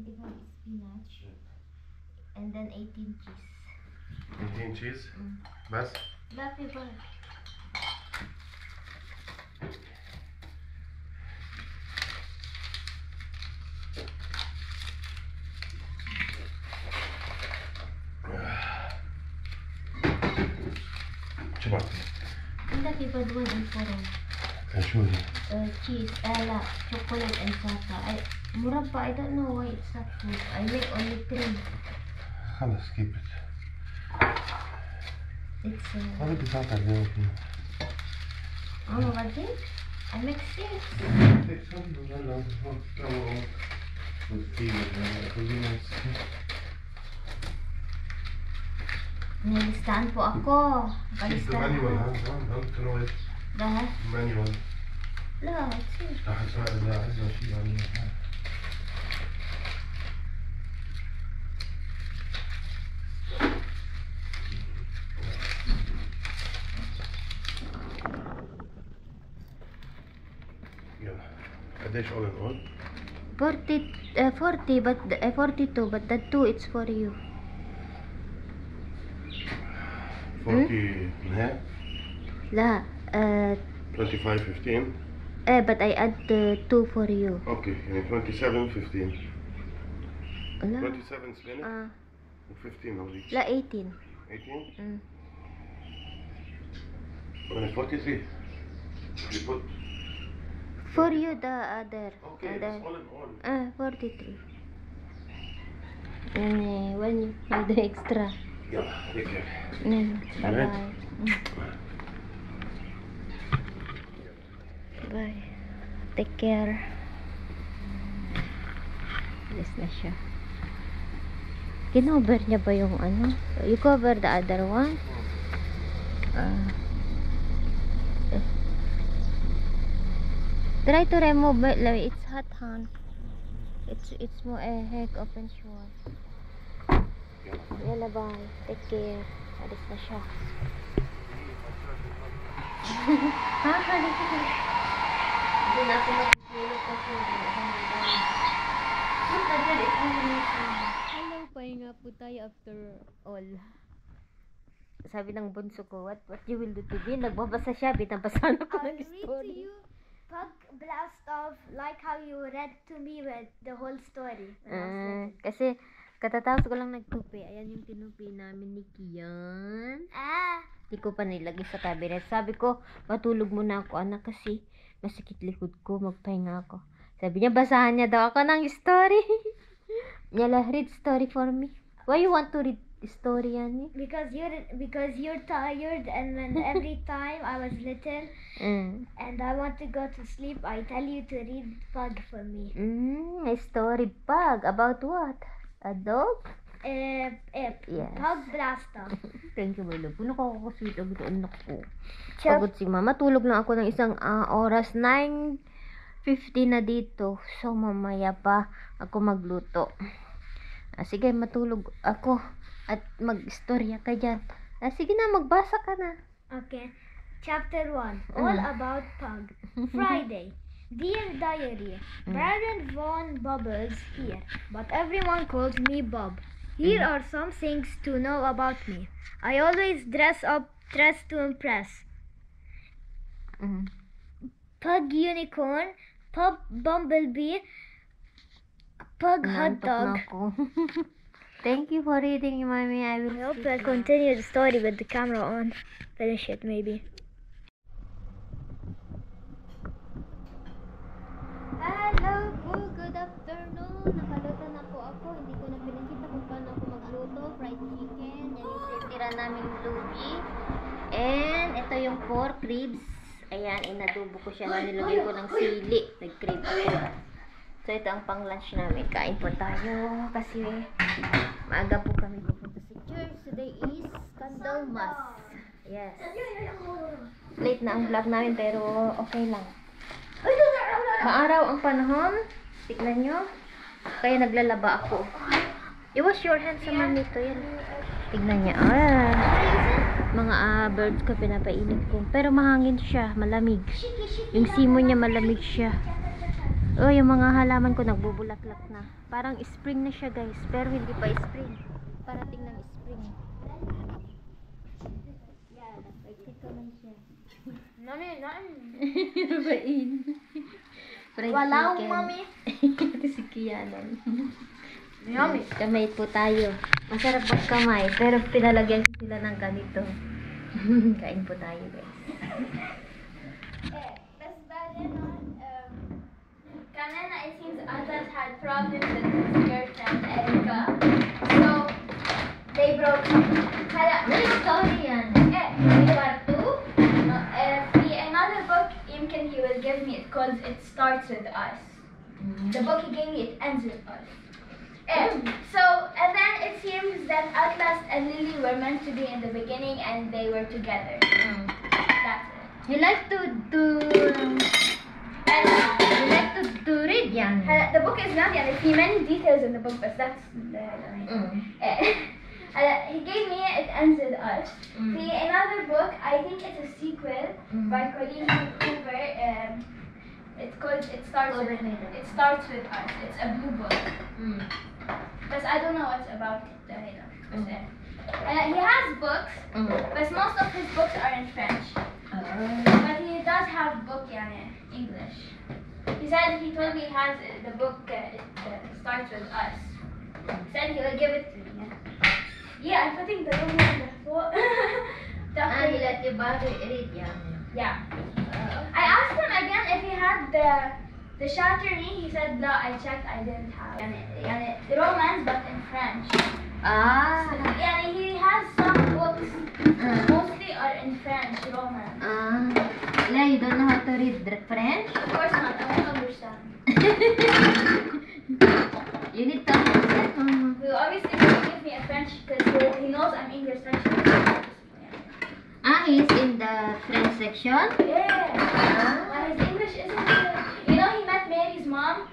25 spinach. And then 18 cheese. 18 cheese? بس؟ لا في فرق. شو بعد؟ عندك في بدون الفرن. شو هي؟ Cheese, لا chocolate and feta. مربى, I don't know why it's not food. I make only 3. خلص keep it. It's ما بدي فاتح اليوم فيه. بعدين I make 6. Take some and then I'll go on with tea and خلينا نسكت. Nilistahan po ako. Keep the manual, don't throw it. Dahil? Manual. لا, it's here. لحظة إذا عايزة شيء عليها. قديش all in all? 40 but 42 but that 2 it's for you. 40 نهاية? لا 25 15. but I add 2 for you. Okay, يعني 27 15. لا 27 spinach و 15 هذيك. لا 18. 18? Well, 43. You put. For you the other. Okay, it's all in all. 43. And when you have the extra. Yeah, take care. Bye Alright. bye. Bye. Take care. Yes na siya. Kinover niya ba yung ano? You cover the other one? Try to remove it. Like, it's hot, hon. It's more a heck open sure. Yala, bye. Take care. Alis na siya. Hindi na ako mag-tulog kasi. Hello, pahinga po tayo after all. Sabi ng bunso ko, what you will do today? Nagbabasa siya, binabasahan ako ng story. Pug blast off like how you read to me with the whole story. Kasi katatapos ko lang nagtupi. Ayan yung tinupi namin ni Kian. Di ko pa nilagay sa cabinet. Sabi ko, matulog muna ako anak kasi masikit likod ko, magpahinga ako. Sabi niya, basahan niya daw ako ng story. Yala, read story for me. Why you want to read story, Yanni? Because you're tired, and when every time I was little and I want to go to sleep, I tell you to read Pug for me. A story, Pug. About what? A dog? Yes. Pug Blaster. Thank you, my love. Puno ko ako sweet. Agad anak ko. Pagod si mama. Tulog lang ako ng isang oras. 9:50 na dito. So, mamaya pa ako magluto. Sige, matulog ako. At mag-istorya ka dyan. Sige na, magbasa ka na. Okay. Chapter 1. All about Pug. Friday. Dear Diary, Baron Von Bubbles here, but everyone calls me Bob. Here are some things to know about me. I always dress up, dressed to impress. Pug Unicorn, Pug Bumblebee, Pug Hot Dog. Thank you for reading, Mommy. I hope I'll continue the story with the camera on. Finish it, maybe. Hello po, good afternoon. Nakaluto na po ako. Hindi ko na pinakita kung paano ako magluto. Fried chicken. Yan yung titira namin lubi. And ito yung pork ribs. Ayan, inadubo ko siya. Nilagay ko ng sili. Nag-crave ako. So ito ang pang-lunch namin. Kain po tayo. Kasi maaga po kami pupunta sa church. Today is Candlemas. Yes. Late na ang vlog namin pero okay lang. Maaraw ang panahon. Tignan nyo. Kaya naglalaba ako. I-wash your hands sa manito. Yan. Tignan niya. Mga birds ko pinapainit ko. Pero mahangin siya. Malamig. Yung simo niya malamig siya. Oh, yung mga halaman ko nagbubulaklak na. Parang spring na siya, guys. Pero hindi pa spring. Parating ng spring. Ito man siya. Mami, Bain. Fried Wala, chicken. mami. Ito si Kianan. Yummy. Kamay po tayo. Masarap magkamay. Pero pinalagyan ko sila ng ganito. Kain po tayo, guys. Best buddy, Kanena, it seems Azaz had problems with his girlfriend, Erica. So, they broke up. Nice story yan. Part 2. Another book Imken he will give me, it's called It Starts With Us. The book he gave me, it ends with us. And then it seems that Atlas and Lily were meant to be in the beginning and they were together. That's it. You like to read yan. The book is not yet. There's many details in the book, but that's he gave me it ends with us. Another book, I think it's a sequel by Colleen Hoover. It's called It Starts With Us. It's a blue book. But I don't know what's about it. He has books, but most of his books are in French. But he does have book in English. He told me he has the book It Starts With Us. He said he will give it to me. Yeah, I'm putting the book on the floor. He let you read yan. Yeah. I asked him again if he had the Chatterny. He said, no, I checked, I didn't have it. The romance, but in French. Yeah, he has some books, mostly are in French, romance. Yeah, you don't know how to read French? Of course not, I don't understand. You need to understand. He obviously will give me a French because he knows I'm English French. He's in the French section? Yeah. But his English isn't good. You know, he met Mary's mom,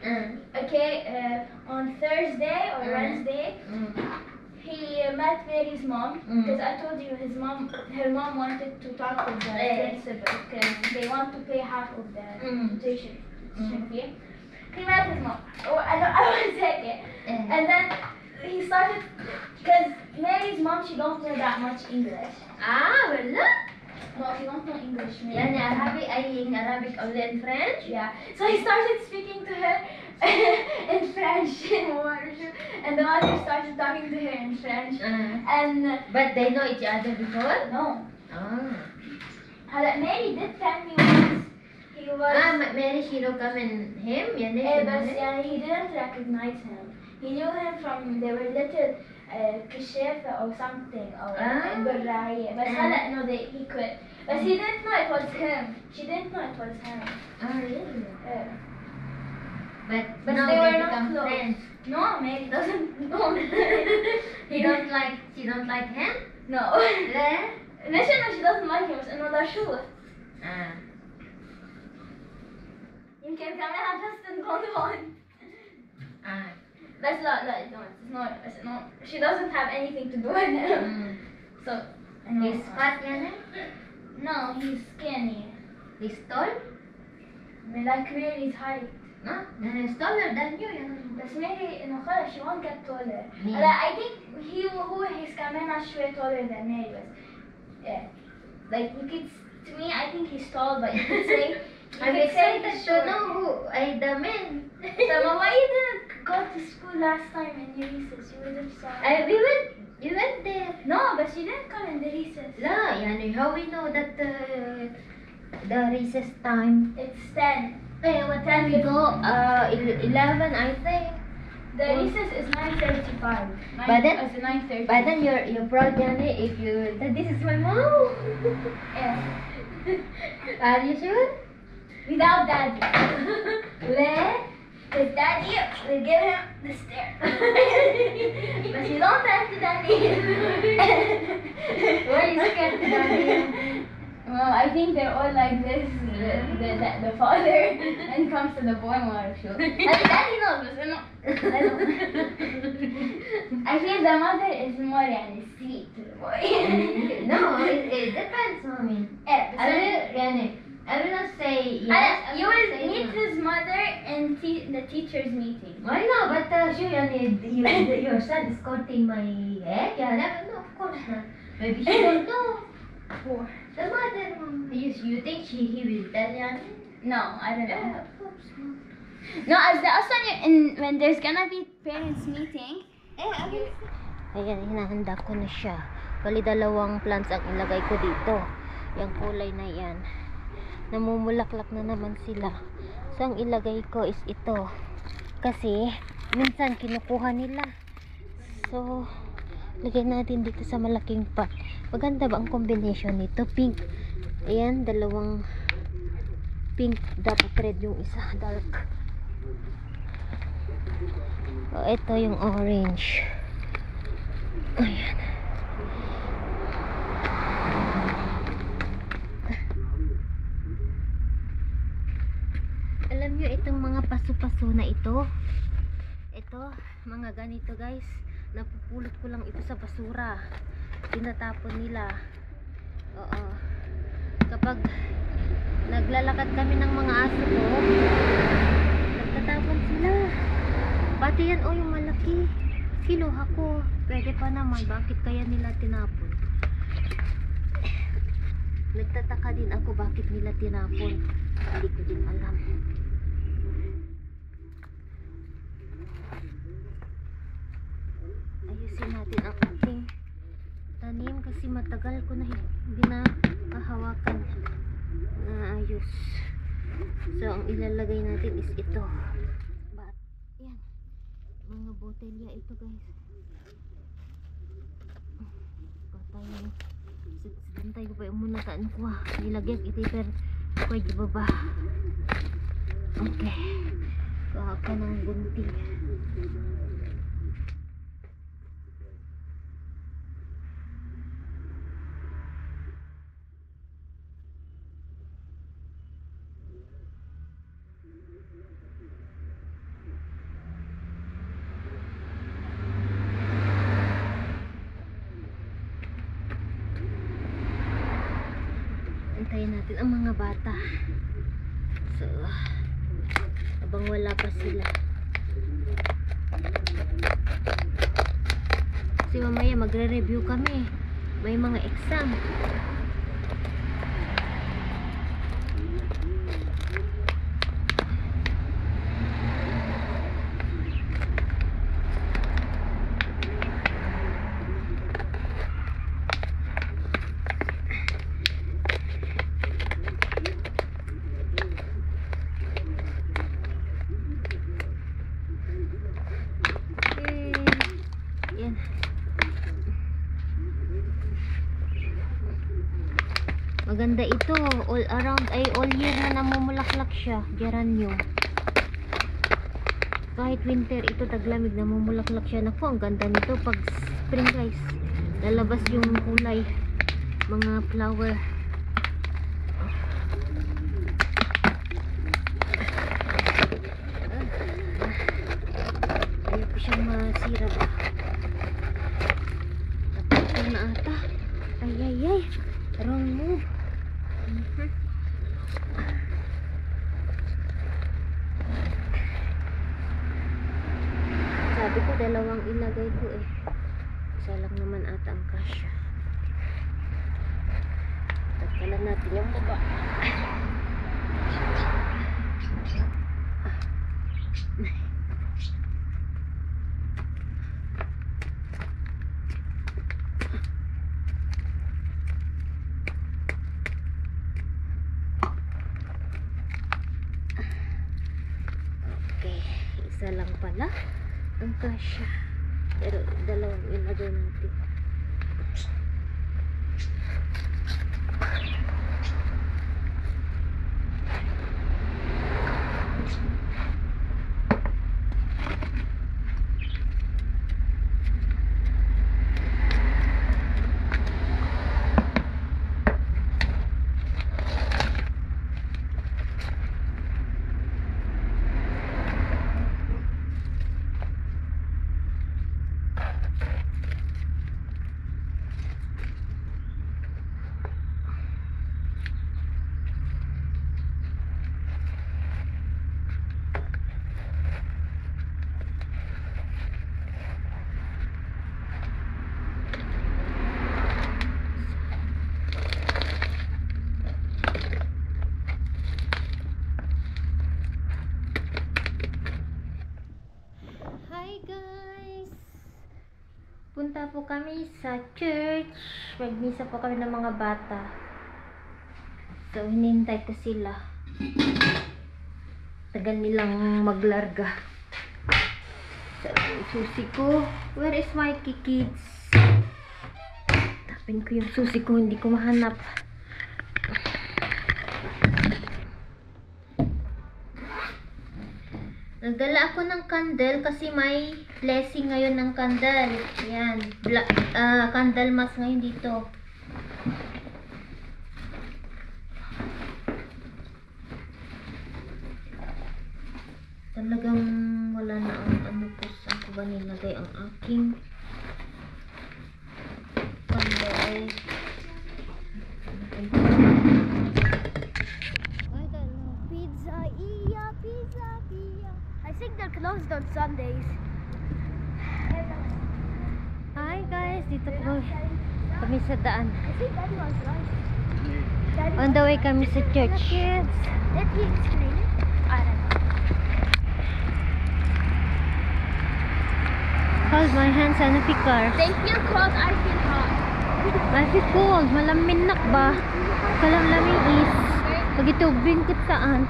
on Thursday or Wednesday. He met Mary's mom because I told you her mom wanted to talk with the principal because they want to pay half of the tuition fee. He met his mom. I want to take it. And then he started, because Mary's mom, she don't know that much English. Wala? No, she don't know English. Yan, Arabic only in French? Yeah. So he started speaking to her in French and the mother started talking to her in French. But they know each other before? No. Ah. Mary did tell me once he was... Mary, she know come in him? Yan but he didn't recognize him. He knew him from, they were little Kashif or something, or Ibrahim. But no, he quit. But he didn't know it was him. She didn't know it was him. Really? But now they were become not close. friends. No, Mary doesn't know. She don't like him? No. She doesn't like him. No, that's true. يمكن كمان Justin don't That's not. She doesn't have anything to do with him. So He's fat yan eh? No, he's skinny. He's tall? Like Mary's height. No? He's taller than you yan. But Mary, she won't get taller. Yeah. I think he's كمان شوية taller than Mary was. Yeah. Like you could, to me, I think he's tall, but you could say. I'm excited to know who the man. So why you didn't go to school last time in your recess? You would have saw. You went there. No, but she didn't come in the recess. La, yani how we know that the recess time? It's 10. What time we go? 11, I think. The recess is 9:35. But then, it's 9:30. But then you're proud, yani, if you that this is my mom. Yeah. Are you sure? Without daddy. With daddy, we give him the stare. But you don't talk to daddy. Why are you scared to daddy? Well, I think they're all like this. The father and comes to the boy more sure. Daddy knows, but no. I don't. I think the mother is more sweet to the boy. No, it depends on me. Yeah, Yani, I will not say yes. You will say meet no. his mother in the teacher's meeting. Why not? But sure, your son is courting my head. Yeah, never know. Of course not. Maybe she don't know. Four. The mother. You think he will tell Yan? No, I don't know. Yeah, of course not. No, as the also when there's gonna be parents meeting. Ayan, hinahanda ko na siya. Bali, 2 plants ang ilagay ko dito. Yung kulay na yan. Namumulaklak na naman sila. So, ang ilagay ko is ito. Kasi, minsan kinukuha nila. So, lagay natin dito sa malaking pot. Maganda ba ang combination nito? Pink. Ayan, 2 pink, dapat red yung isa. Dark. O, ito yung orange. Ayan. Alam nyo, itong mga paso-paso na ito, mga ganito guys, napupulot ko lang ito sa basura. Tinatapon nila. Oo. Kapag naglalakad kami ng mga aso ko, nagtatapon sila. Pati yan, oh, yung malaki. Kinuha ko. Pwede pa naman. Bakit kaya nila tinapon? Nagtataka din ako bakit nila tinapon. Hindi ko din alam. Ayusin natin ang ating tanim kasi matagal ko na hindi na kahawakan na ayos. So, ang ilalagay natin is ito. Yan. Mga botelya ito guys. Patayin. Sintay ko pa yung muna taan ko. Nilagyan ito pero pwede baba. Okay. Kuha ka ng gunting. Antayin natin ang mga bata. So, habang wala pa sila. Kasi mamaya magre-review kami. May mga exam. Yan. Maganda ito. All around ay all year na namumulaklak siya. Geranium. Kahit winter ito taglamig namumulaklak siya. Naku, ang ganda nito pag spring guys. Lalabas yung kulay. Mga flower. Ayaw ko siyang masira ba. Tapos na ata. Ay. Wrong move. Sabi ko 2 ilagay ko eh. Isa lang naman ata ang kasya. Tagkalan natin yung baba. Okay, isa lang pala ang kasya. Pero 2 ilagay natin. po kami sa church. Magmisa po kami ng mga bata. So, hinihintay ko sila. Tagal nilang maglarga. So, susi ko. Where is my kids? Tapin ko yung susi ko. Hindi ko mahanap. Nagdala ako ng candle kasi may blessing ngayon ng candle. Yan. Candle mass ngayon dito. Talagang wala na ang ano po. Saan ko ba nilagay ang aking candle? Pizza, iya, pizza, iya. I think they're closed on Sundays. Hi guys, dito po kami sa daan. I think Daddy was right. Daddy On the way kami sa church. kids. Let me scream. I don't know. Hold my hands on the car. They feel cold, I feel hot. I feel cold. Malamin nak ba? Kalamlamin is. Pag itubing kit saan.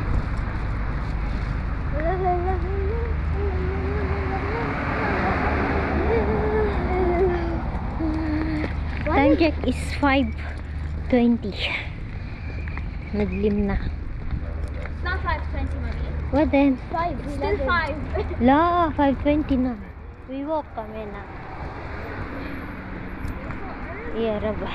Time check is 5:20. Naglim na. It's not 5:20, mommy. What then? 5. Still 5. La, 5:20 na. We walk kami na. Yeah, raba.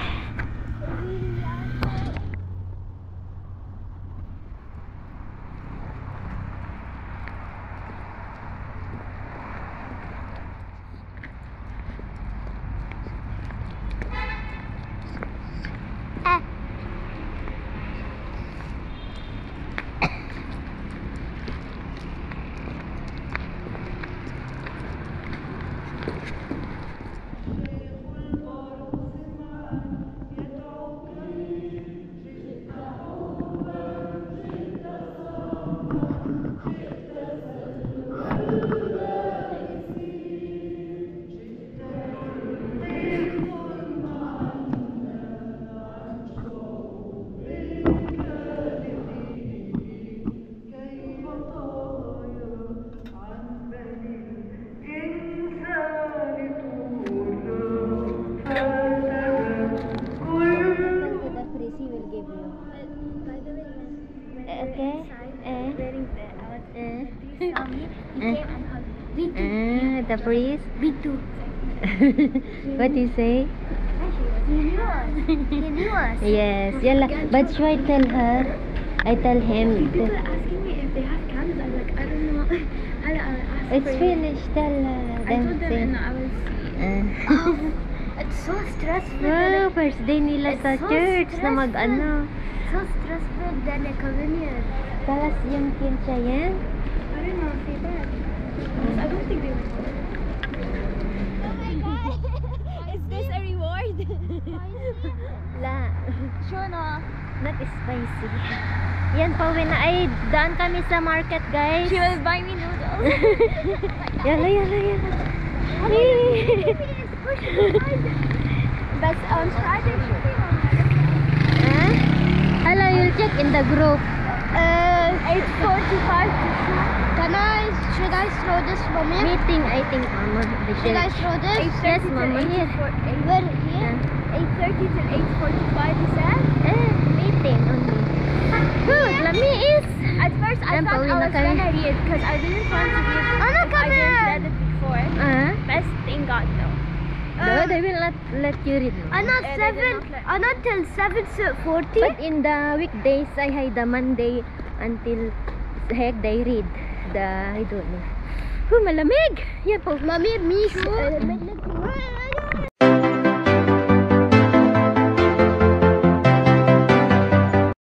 The priest? Me too. What do you say? He knew us. He knew us. Yes, yalla. But should I tell her? I tell him. People are asking me if they have candles. I'm like, I don't know. I'll ask It's for you. finished. Tell I them. told them and I will see. Uh, It's so stressful. wow, first day nila It's sa so church na stressful. mag-ano. So stressful than a communion. Talas yung kinsa yan? I don't know if they did. I don't think they would. Oh my god! Is this a reward? La. Sure no. Not spicy. Yan, pauwi na. Ay, daan kami sa market, guys. She will buy me noodles. Yala, yala, yala. But on Friday, Huh? Hello, you'll check in the group. 8:45 to 2. Should I throw this, mommy? Meeting, I think, Mama. The Should I church. throw this? Yes, Mama. Here. Where? Here? 8:30 till 8:45, you said? Meeting only. Good, lami is. At first, I Yan, thought pauwi I na was kami. gonna read because I didn't want to read. Ano, if come I didn't here. read it before. Best thing God though. No, they will not let you read. No? Not till 7:40. But in the weekdays, I had the Monday until heck they read. I don't know. Malamig! Yan po. Mommy, me.